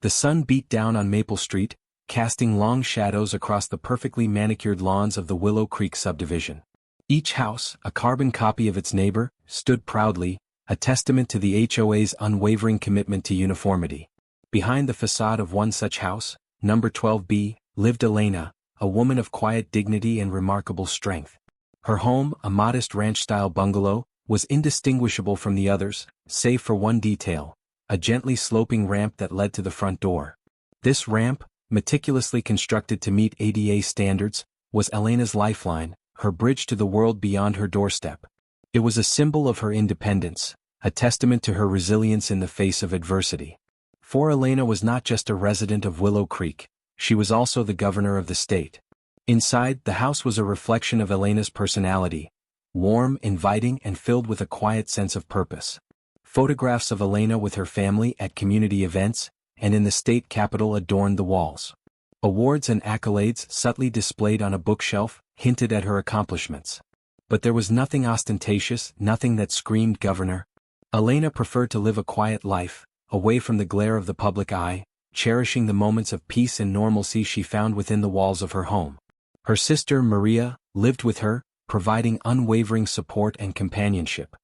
The sun beat down on Maple Street, casting long shadows across the perfectly manicured lawns of the Willow Creek subdivision. Each house, a carbon copy of its neighbor, stood proudly, a testament to the HOA's unwavering commitment to uniformity. Behind the facade of one such house, number 12B, lived Elena, a woman of quiet dignity and remarkable strength. Her home, a modest ranch-style bungalow, was indistinguishable from the others, save for one detail: a gently sloping ramp that led to the front door. This ramp, meticulously constructed to meet ADA standards, was Elena's lifeline, her bridge to the world beyond her doorstep. It was a symbol of her independence, a testament to her resilience in the face of adversity. For Elena was not just a resident of Willow Creek, she was also the governor of the state. Inside, the house was a reflection of Elena's personality, warm, inviting, and filled with a quiet sense of purpose. Photographs of Elena with her family at community events and in the state capitol adorned the walls. Awards and accolades subtly displayed on a bookshelf hinted at her accomplishments. But there was nothing ostentatious, nothing that screamed governor. Elena preferred to live a quiet life, away from the glare of the public eye, cherishing the moments of peace and normalcy she found within the walls of her home. Her sister, Maria, lived with her, providing unwavering support and companionship.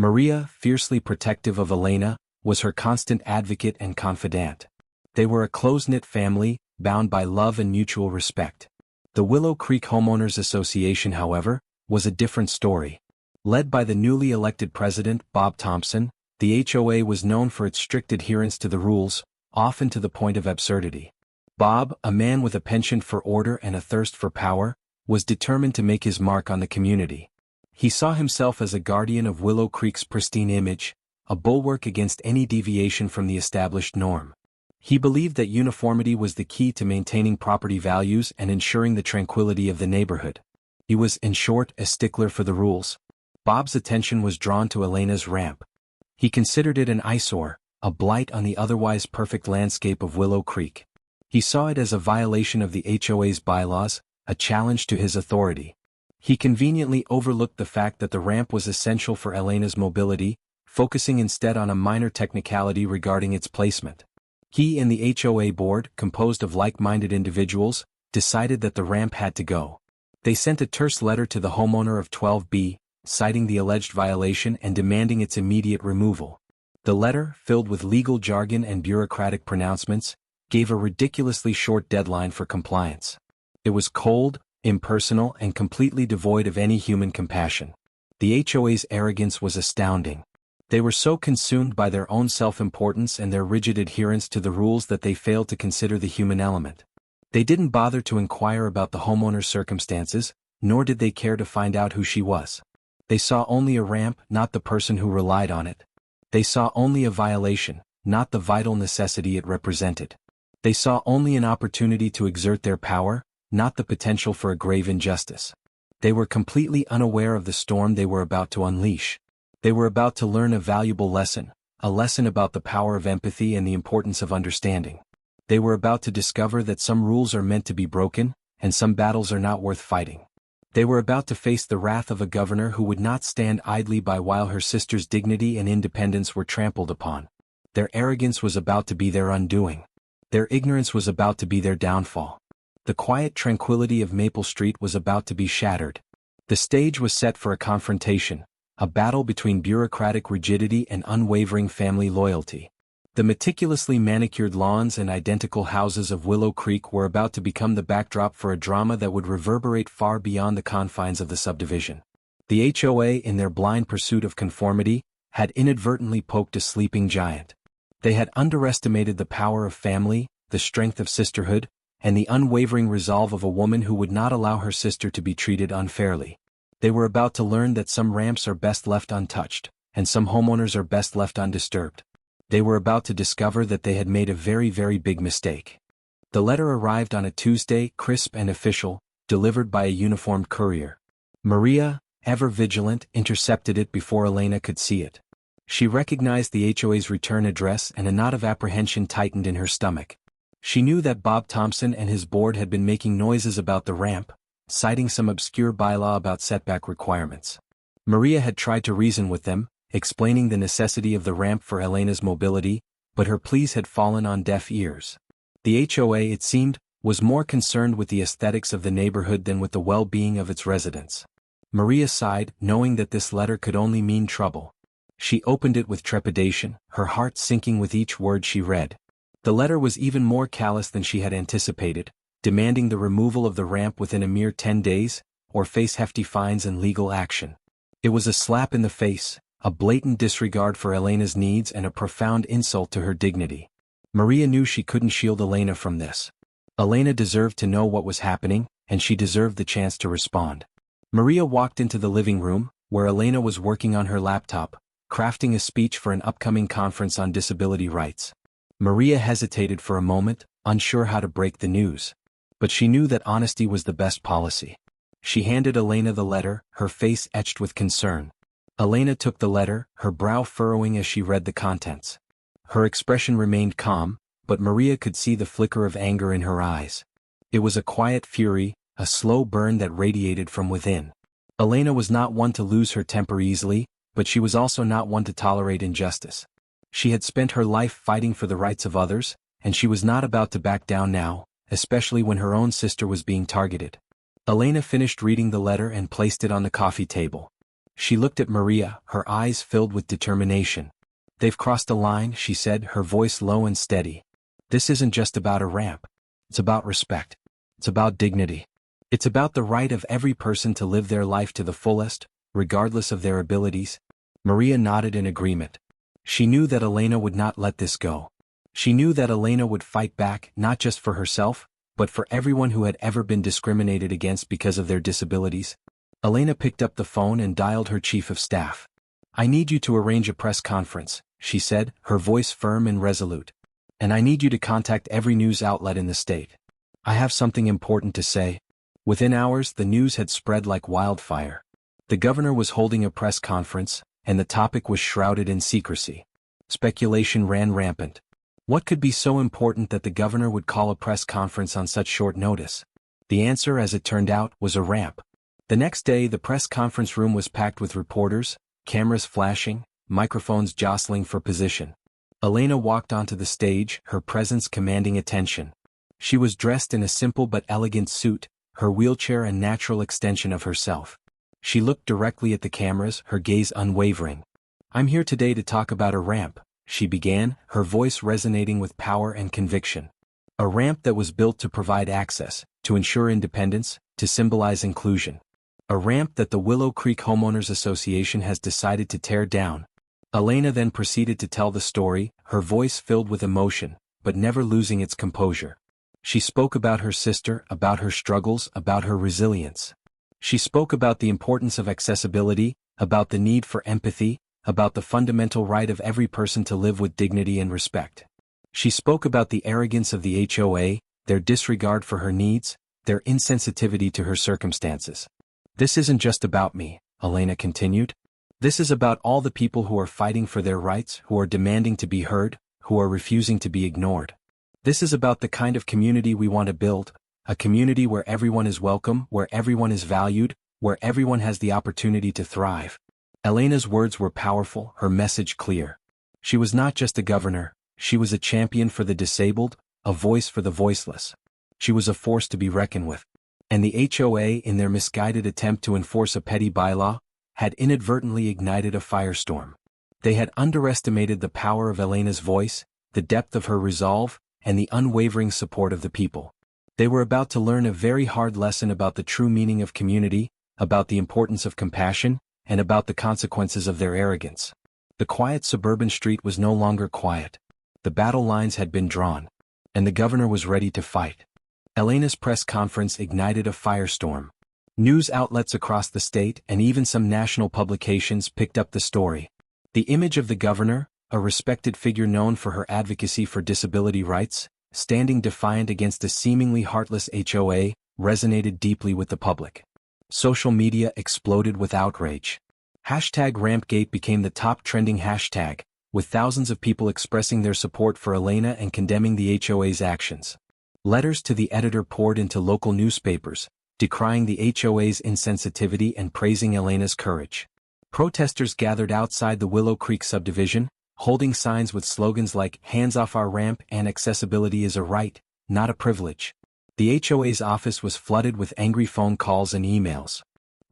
Maria, fiercely protective of Elena, was her constant advocate and confidant. They were a close-knit family, bound by love and mutual respect. The Willow Creek Homeowners Association, however, was a different story. Led by the newly elected president, Bob Thompson, the HOA was known for its strict adherence to the rules, often to the point of absurdity. Bob, a man with a penchant for order and a thirst for power, was determined to make his mark on the community. He saw himself as a guardian of Willow Creek's pristine image, a bulwark against any deviation from the established norm. He believed that uniformity was the key to maintaining property values and ensuring the tranquility of the neighborhood. He was, in short, a stickler for the rules. Bob's attention was drawn to Elena's ramp. He considered it an eyesore, a blight on the otherwise perfect landscape of Willow Creek. He saw it as a violation of the HOA's bylaws, a challenge to his authority. He conveniently overlooked the fact that the ramp was essential for Elena's mobility, focusing instead on a minor technicality regarding its placement. He and the HOA board, composed of like-minded individuals, decided that the ramp had to go. They sent a terse letter to the homeowner of 12B, citing the alleged violation and demanding its immediate removal. The letter, filled with legal jargon and bureaucratic pronouncements, gave a ridiculously short deadline for compliance. It was cold, impersonal, and completely devoid of any human compassion. The HOA's arrogance was astounding. They were so consumed by their own self-importance and their rigid adherence to the rules that they failed to consider the human element. They didn't bother to inquire about the homeowner's circumstances, nor did they care to find out who she was. They saw only a ramp, not the person who relied on it. They saw only a violation, not the vital necessity it represented. They saw only an opportunity to exert their power, not the potential for a grave injustice. They were completely unaware of the storm they were about to unleash. They were about to learn a valuable lesson, a lesson about the power of empathy and the importance of understanding. They were about to discover that some rules are meant to be broken, and some battles are not worth fighting. They were about to face the wrath of a governor who would not stand idly by while her sister's dignity and independence were trampled upon. Their arrogance was about to be their undoing. Their ignorance was about to be their downfall. The quiet tranquility of Maple Street was about to be shattered. The stage was set for a confrontation, a battle between bureaucratic rigidity and unwavering family loyalty. The meticulously manicured lawns and identical houses of Willow Creek were about to become the backdrop for a drama that would reverberate far beyond the confines of the subdivision. The HOA, in their blind pursuit of conformity, had inadvertently poked a sleeping giant. They had underestimated the power of family, the strength of sisterhood, and the unwavering resolve of a woman who would not allow her sister to be treated unfairly. They were about to learn that some ramps are best left untouched, and some homeowners are best left undisturbed. They were about to discover that they had made a very, very big mistake. The letter arrived on a Tuesday, crisp and official, delivered by a uniformed courier. Maria, ever vigilant, intercepted it before Elena could see it. She recognized the HOA's return address, and a knot of apprehension tightened in her stomach. She knew that Bob Thompson and his board had been making noises about the ramp, citing some obscure bylaw about setback requirements. Maria had tried to reason with them, explaining the necessity of the ramp for Elena's mobility, but her pleas had fallen on deaf ears. The HOA, it seemed, was more concerned with the aesthetics of the neighborhood than with the well-being of its residents. Maria sighed, knowing that this letter could only mean trouble. She opened it with trepidation, her heart sinking with each word she read. The letter was even more callous than she had anticipated, demanding the removal of the ramp within a mere 10 days, or face hefty fines and legal action. It was a slap in the face, a blatant disregard for Elena's needs and a profound insult to her dignity. Maria knew she couldn't shield Elena from this. Elena deserved to know what was happening, and she deserved the chance to respond. Maria walked into the living room, where Elena was working on her laptop, crafting a speech for an upcoming conference on disability rights. Maria hesitated for a moment, unsure how to break the news. But she knew that honesty was the best policy. She handed Elena the letter, her face etched with concern. Elena took the letter, her brow furrowing as she read the contents. Her expression remained calm, but Maria could see the flicker of anger in her eyes. It was a quiet fury, a slow burn that radiated from within. Elena was not one to lose her temper easily, but she was also not one to tolerate injustice. She had spent her life fighting for the rights of others, and she was not about to back down now, especially when her own sister was being targeted. Elena finished reading the letter and placed it on the coffee table. She looked at Maria, her eyes filled with determination. "They've crossed a line," she said, her voice low and steady. "This isn't just about a ramp. It's about respect. It's about dignity. It's about the right of every person to live their life to the fullest, regardless of their abilities." Maria nodded in agreement. She knew that Elena would not let this go. She knew that Elena would fight back, not just for herself, but for everyone who had ever been discriminated against because of their disabilities. Elena picked up the phone and dialed her chief of staff. "I need you to arrange a press conference," she said, her voice firm and resolute. "And I need you to contact every news outlet in the state. I have something important to say." Within hours, the news had spread like wildfire. The governor was holding a press conference, and the topic was shrouded in secrecy. Speculation ran rampant. What could be so important that the governor would call a press conference on such short notice? The answer, as it turned out, was a ramp. The next day, the press conference room was packed with reporters, cameras flashing, microphones jostling for position. Elena walked onto the stage, her presence commanding attention. She was dressed in a simple but elegant suit, her wheelchair a natural extension of herself. She looked directly at the cameras, her gaze unwavering. "I'm here today to talk about a ramp," she began, her voice resonating with power and conviction. "A ramp that was built to provide access, to ensure independence, to symbolize inclusion. A ramp that the Willow Creek Homeowners Association has decided to tear down." Elena then proceeded to tell the story, her voice filled with emotion, but never losing its composure. She spoke about her sister, about her struggles, about her resilience. She spoke about the importance of accessibility, about the need for empathy, about the fundamental right of every person to live with dignity and respect. She spoke about the arrogance of the HOA, their disregard for her needs, their insensitivity to her circumstances. "This isn't just about me," Elena continued. "This is about all the people who are fighting for their rights, who are demanding to be heard, who are refusing to be ignored. This is about the kind of community we want to build, a community where everyone is welcome, where everyone is valued, where everyone has the opportunity to thrive." Elena's words were powerful, her message clear. She was not just a governor, she was a champion for the disabled, a voice for the voiceless. She was a force to be reckoned with. And the HOA, in their misguided attempt to enforce a petty bylaw, had inadvertently ignited a firestorm. They had underestimated the power of Elena's voice, the depth of her resolve, and the unwavering support of the people. They were about to learn a very hard lesson about the true meaning of community, about the importance of compassion, and about the consequences of their arrogance. The quiet suburban street was no longer quiet. The battle lines had been drawn. And the governor was ready to fight. Elena's press conference ignited a firestorm. News outlets across the state and even some national publications picked up the story. The image of the governor, a respected figure known for her advocacy for disability rights, standing defiant against a seemingly heartless HOA, resonated deeply with the public. Social media exploded with outrage. #RampGate became the top trending hashtag, with thousands of people expressing their support for Elena and condemning the HOA's actions. Letters to the editor poured into local newspapers, decrying the HOA's insensitivity and praising Elena's courage. Protesters gathered outside the Willow Creek subdivision, holding signs with slogans like "Hands off our ramp" and "Accessibility is a right, not a privilege." The HOA's office was flooded with angry phone calls and emails.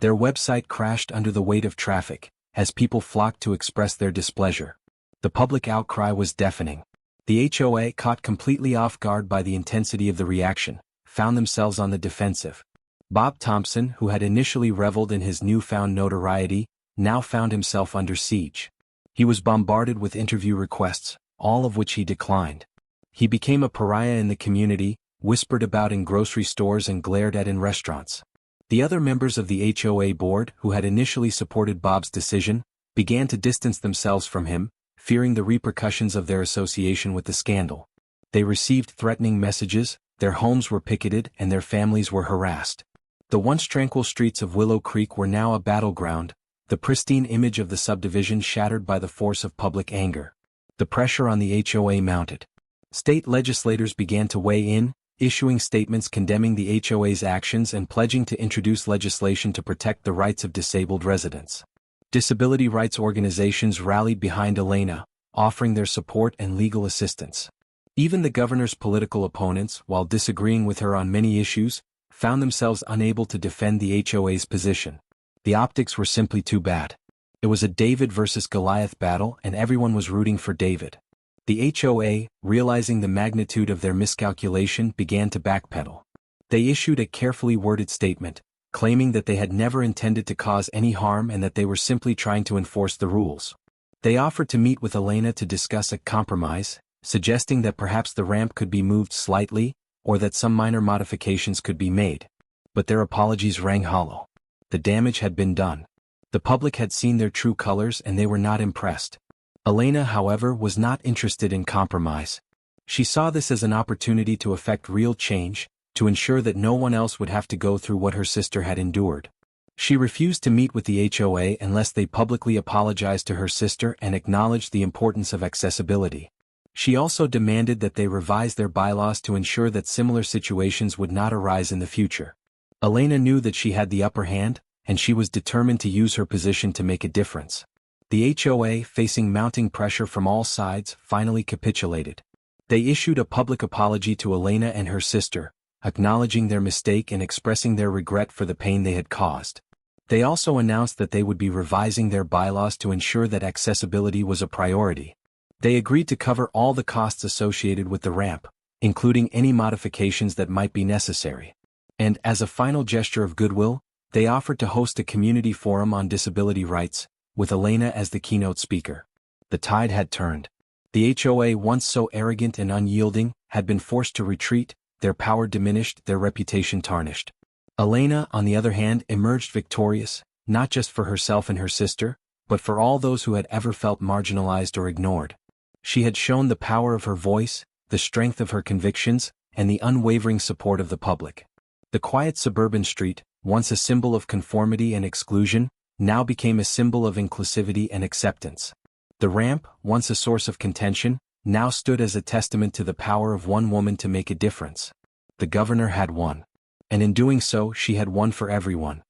Their website crashed under the weight of traffic, as people flocked to express their displeasure. The public outcry was deafening. The HOA, caught completely off guard by the intensity of the reaction, found themselves on the defensive. Bob Thompson, who had initially reveled in his newfound notoriety, now found himself under siege. He was bombarded with interview requests, all of which he declined. He became a pariah in the community, whispered about in grocery stores and glared at in restaurants. The other members of the HOA board, who had initially supported Bob's decision, began to distance themselves from him, fearing the repercussions of their association with the scandal. They received threatening messages, their homes were picketed, and their families were harassed. The once tranquil streets of Willow Creek were now a battleground, the pristine image of the subdivision shattered by the force of public anger. The pressure on the HOA mounted. State legislators began to weigh in, issuing statements condemning the HOA's actions and pledging to introduce legislation to protect the rights of disabled residents. Disability rights organizations rallied behind Elena, offering their support and legal assistance. Even the governor's political opponents, while disagreeing with her on many issues, found themselves unable to defend the HOA's position. The optics were simply too bad. It was a David versus Goliath battle, and everyone was rooting for David. The HOA, realizing the magnitude of their miscalculation, began to backpedal. They issued a carefully worded statement, claiming that they had never intended to cause any harm and that they were simply trying to enforce the rules. They offered to meet with Elena to discuss a compromise, suggesting that perhaps the ramp could be moved slightly, or that some minor modifications could be made. But their apologies rang hollow. The damage had been done. The public had seen their true colors and they were not impressed. Elena, however, was not interested in compromise. She saw this as an opportunity to effect real change, to ensure that no one else would have to go through what her sister had endured. She refused to meet with the HOA unless they publicly apologized to her sister and acknowledged the importance of accessibility. She also demanded that they revise their bylaws to ensure that similar situations would not arise in the future. Elena knew that she had the upper hand, and she was determined to use her position to make a difference. The HOA, facing mounting pressure from all sides, finally capitulated. They issued a public apology to Elena and her sister, acknowledging their mistake and expressing their regret for the pain they had caused. They also announced that they would be revising their bylaws to ensure that accessibility was a priority. They agreed to cover all the costs associated with the ramp, including any modifications that might be necessary. And, as a final gesture of goodwill, they offered to host a community forum on disability rights, with Elena as the keynote speaker. The tide had turned. The HOA, once so arrogant and unyielding, had been forced to retreat, their power diminished, their reputation tarnished. Elena, on the other hand, emerged victorious, not just for herself and her sister, but for all those who had ever felt marginalized or ignored. She had shown the power of her voice, the strength of her convictions, and the unwavering support of the public. The quiet suburban street, once a symbol of conformity and exclusion, now became a symbol of inclusivity and acceptance. The ramp, once a source of contention, now stood as a testament to the power of one woman to make a difference. The governor had won. And in doing so, she had won for everyone.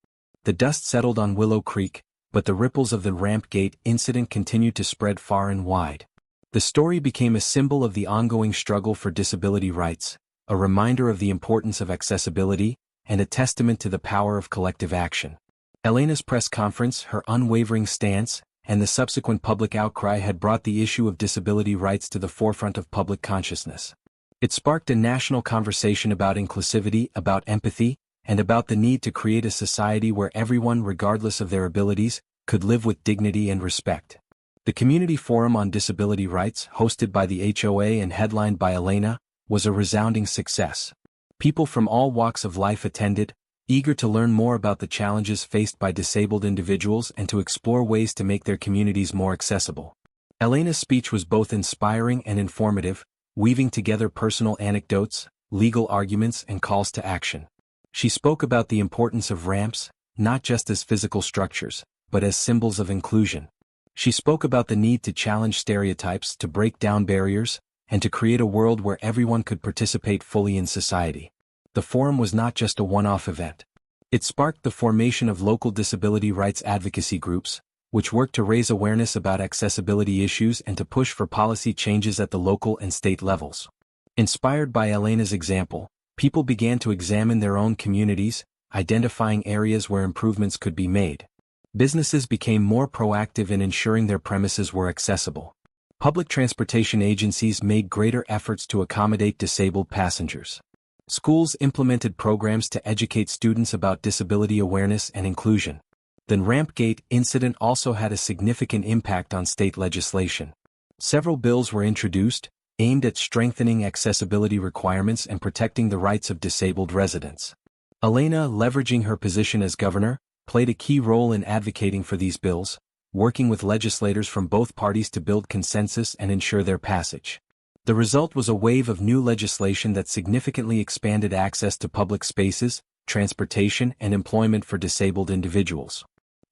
The dust settled on Willow Creek, but the ripples of the ramp gate incident continued to spread far and wide. The story became a symbol of the ongoing struggle for disability rights, a reminder of the importance of accessibility, and a testament to the power of collective action. Elena's press conference, her unwavering stance, and the subsequent public outcry had brought the issue of disability rights to the forefront of public consciousness. It sparked a national conversation about inclusivity, about empathy, and about the need to create a society where everyone, regardless of their abilities, could live with dignity and respect. The Community Forum on Disability Rights, hosted by the HOA and headlined by Elena, was a resounding success. People from all walks of life attended, eager to learn more about the challenges faced by disabled individuals and to explore ways to make their communities more accessible. Elena's speech was both inspiring and informative, weaving together personal anecdotes, legal arguments, and calls to action. She spoke about the importance of ramps, not just as physical structures, but as symbols of inclusion. She spoke about the need to challenge stereotypes, to break down barriers, and to create a world where everyone could participate fully in society. The forum was not just a one-off event. It sparked the formation of local disability rights advocacy groups, which worked to raise awareness about accessibility issues and to push for policy changes at the local and state levels. Inspired by Elena's example, people began to examine their own communities, identifying areas where improvements could be made. Businesses became more proactive in ensuring their premises were accessible. Public transportation agencies made greater efforts to accommodate disabled passengers. Schools implemented programs to educate students about disability awareness and inclusion. The Rampgate incident also had a significant impact on state legislation. Several bills were introduced, aimed at strengthening accessibility requirements and protecting the rights of disabled residents. Elena, leveraging her position as governor, played a key role in advocating for these bills, working with legislators from both parties to build consensus and ensure their passage. The result was a wave of new legislation that significantly expanded access to public spaces, transportation, and employment for disabled individuals.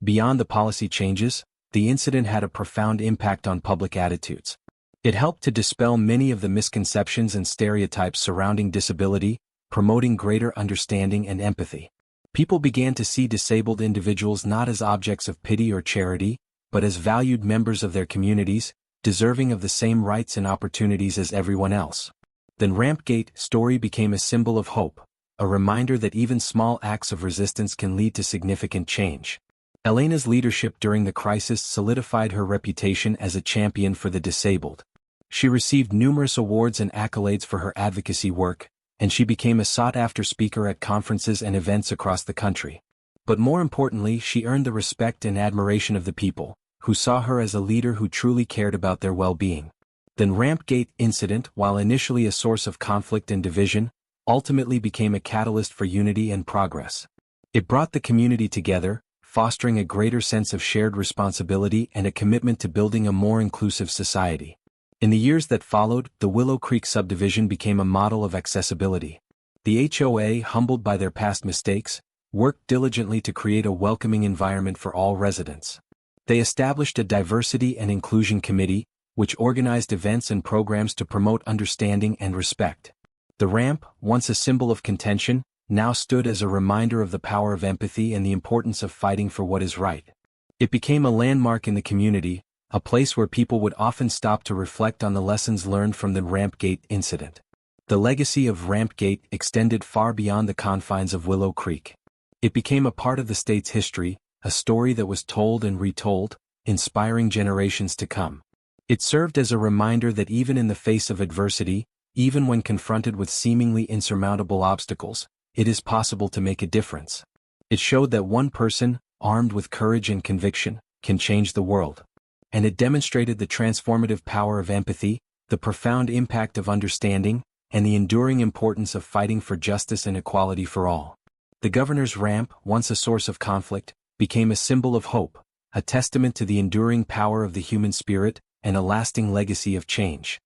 Beyond the policy changes, the incident had a profound impact on public attitudes. It helped to dispel many of the misconceptions and stereotypes surrounding disability, promoting greater understanding and empathy. People began to see disabled individuals not as objects of pity or charity, but as valued members of their communities, deserving of the same rights and opportunities as everyone else. The Rampgate story became a symbol of hope, a reminder that even small acts of resistance can lead to significant change. Elena's leadership during the crisis solidified her reputation as a champion for the disabled. She received numerous awards and accolades for her advocacy work, and she became a sought-after speaker at conferences and events across the country. But more importantly, she earned the respect and admiration of the people, who saw her as a leader who truly cared about their well-being. The Rampgate incident, while initially a source of conflict and division, ultimately became a catalyst for unity and progress. It brought the community together, fostering a greater sense of shared responsibility and a commitment to building a more inclusive society. In the years that followed, the Willow Creek subdivision became a model of accessibility. The HOA, humbled by their past mistakes, worked diligently to create a welcoming environment for all residents. They established a diversity and inclusion committee, which organized events and programs to promote understanding and respect. The ramp, once a symbol of contention, now stood as a reminder of the power of empathy and the importance of fighting for what is right. It became a landmark in the community, a place where people would often stop to reflect on the lessons learned from the Rampgate incident. The legacy of Rampgate extended far beyond the confines of Willow Creek. It became a part of the state's history, a story that was told and retold, inspiring generations to come. It served as a reminder that even in the face of adversity, even when confronted with seemingly insurmountable obstacles, it is possible to make a difference. It showed that one person, armed with courage and conviction, can change the world. And it demonstrated the transformative power of empathy, the profound impact of understanding, and the enduring importance of fighting for justice and equality for all. The governor's ramp, once a source of conflict, became a symbol of hope, a testament to the enduring power of the human spirit, and a lasting legacy of change.